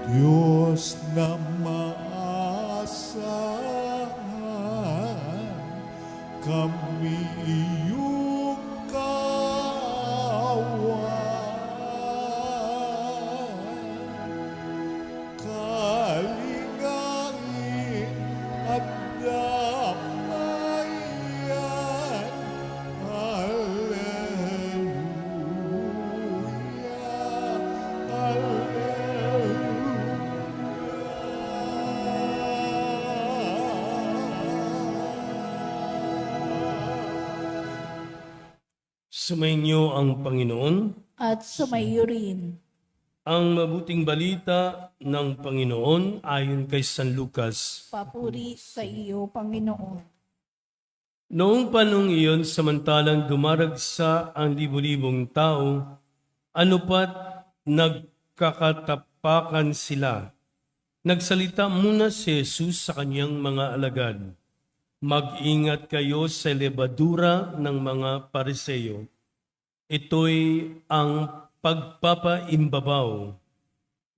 Diyos na maasahan, kami iyong kawan. Kalingain at damayan, Hallelujah, Sumainyo ang Panginoon. At sumayo rin. Ang mabuting balita ng Panginoon ayon kay San Lucas. Papuri sa iyo, Panginoon. Noong panong iyon, samantalang dumaragsa ang libu-libong tao, anupat nagkakatapakan sila. Nagsalita muna si Jesus sa kanyang mga alagad. Mag-ingat kayo sa lebadura ng mga Pariseo. Ito'y ang pagpapaimbabaw.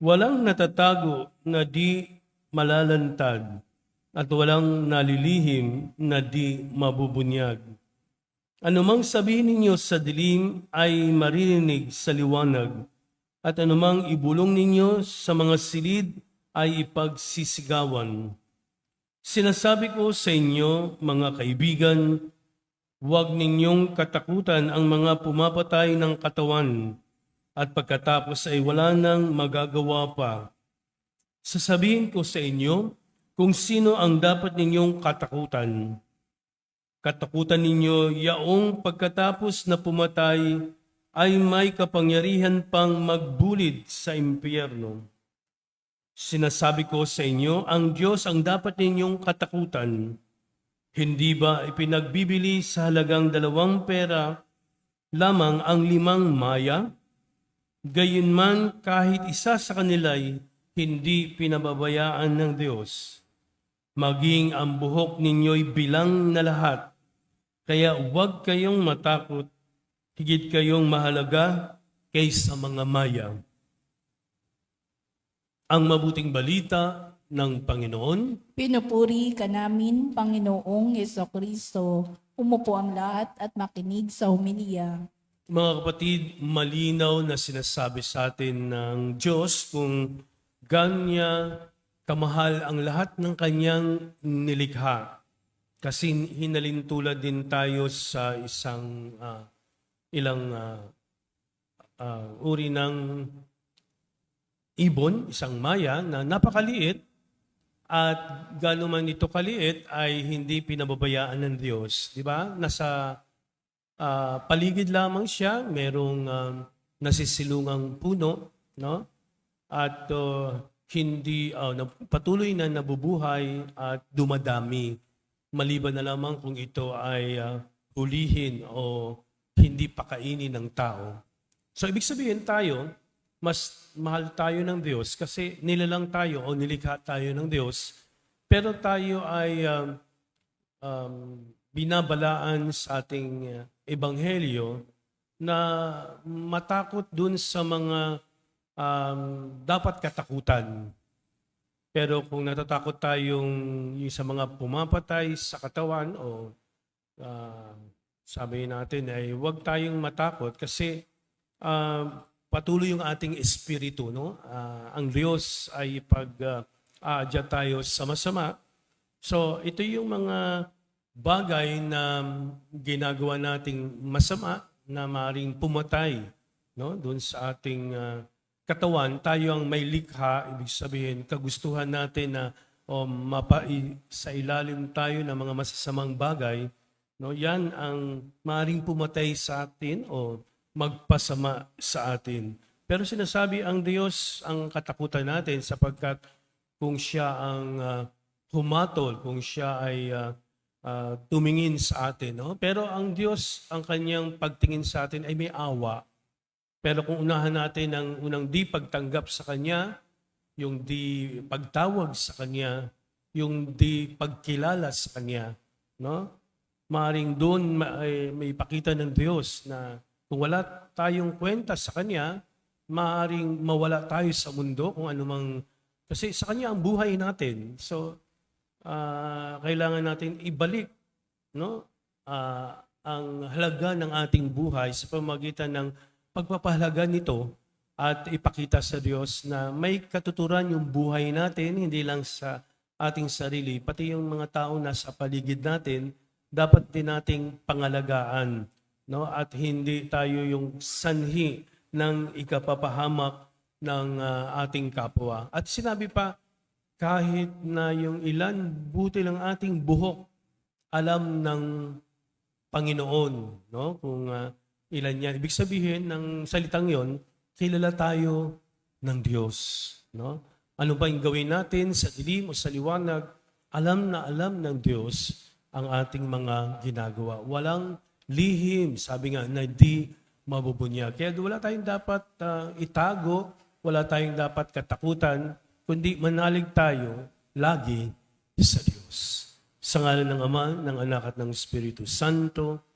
Walang natatago na di malalantad at walang nalilihim na di mabubunyag. Anumang sabihin ninyo sa dilim ay maririnig sa liwanag, at anumang ibulong ninyo sa mga silid ay ipagsisigawan. Sinasabi ko sa inyo, mga kaibigan, huwag ninyong katakutan ang mga pumapatay ng katawan at pagkatapos ay wala nang magagawa pa. Sasabihin ko sa inyo kung sino ang dapat ninyong katakutan. Katakutan ninyo yaong pagkatapos na pumatay ay may kapangyarihan pang magbulid sa impyerno. Sinasabi ko sa inyo, ang Diyos ang dapat ninyong katakutan. Hindi ba ipinagbibili sa halagang 2 pera lamang ang 5 maya? Gayunman kahit isa sa kanila'y hindi pinababayaan ng Diyos. Maging ang buhok ninyo'y bilang na lahat. Kaya huwag kayong matakot, higit kayong mahalaga kaysa mga maya. Ang mabuting balita ng Panginoon. Pinupuri ka namin, Panginoong Jesucristo. Umupo ang lahat at makinig sa homilya. Mga kapatid, malinaw na sinasabi sa atin ng Diyos kung ganya kamahal ang lahat ng kanyang nilikha. Kasi hinalintulad din tayo sa ilang uri ng ibon, isang maya na napakaliit, at gano'n man ito kaliit ay hindi pinababayaan ng Diyos. Di ba? Nasa paligid lamang siya, merong nasisilungang puno, no? At patuloy na nabubuhay at dumadami. Maliban na lamang kung ito ay hulihin o hindi pakainin ng tao. So ibig sabihin tayo, mas mahal tayo ng Diyos kasi nilalang tayo o nilikha tayo ng Diyos, pero tayo ay binabalaan sa ating ebanghelyo na matakot dun sa mga dapat katakutan. Pero kung natatakot tayong sa mga pumapatay sa katawan o sabi natin ay huwag tayong matakot kasi patuloy yung ating espiritu, no? Ang Diyos ay pag-aadya tayo sa masama. So, ito yung mga bagay na ginagawa nating masama na maaaring pumatay, no? Doon sa ating katawan. Tayo ang may likha, ibig sabihin, kagustuhan natin na sa ilalim tayo ng mga masasamang bagay, no? Yan ang maaaring pumatay sa atin o magpasama sa atin. Pero sinasabi ang Diyos ang katakutan natin sapagkat kung siya ang humatol, kung siya ay tumingin sa atin. No? Pero ang Diyos, ang kanyang pagtingin sa atin ay may awa. Pero kung unahan natin ang unang di pagtanggap sa Kanya, yung di pagtawag sa Kanya, yung di pagkilala sa Kanya, no? Maaring doon may pakita ng Diyos na kung wala tayong kwenta sa Kanya, maaring mawala tayo sa mundo kung anumang, kasi sa Kanya ang buhay natin. So, kailangan natin ibalik, no? Ang halaga ng ating buhay sa pamamagitan ng pagpapahalaga nito at ipakita sa Diyos na may katuturan yung buhay natin, hindi lang sa ating sarili, pati yung mga tao na sa paligid natin, dapat din nating pangalagaan, no? At hindi tayo yung sanhi ng ikapapahamak ng ating kapwa. At sinabi pa, kahit na yung ilan buti ng ating buhok, alam ng Panginoon, no? Kung ilan yan. Ibig sabihin ng salitang yon, kilala tayo ng Diyos, no? Ano ba yung gawin natin sa dilim o sa liwanag? Alam na alam ng Diyos ang ating mga ginagawa. Walang lihim, sabi nga, na di mabubunyag. Kaya wala tayong dapat itago, wala tayong dapat katakutan, kundi manalig tayo lagi sa Diyos. Sa ngalan ng Ama, ng Anak at ng Espiritu Santo.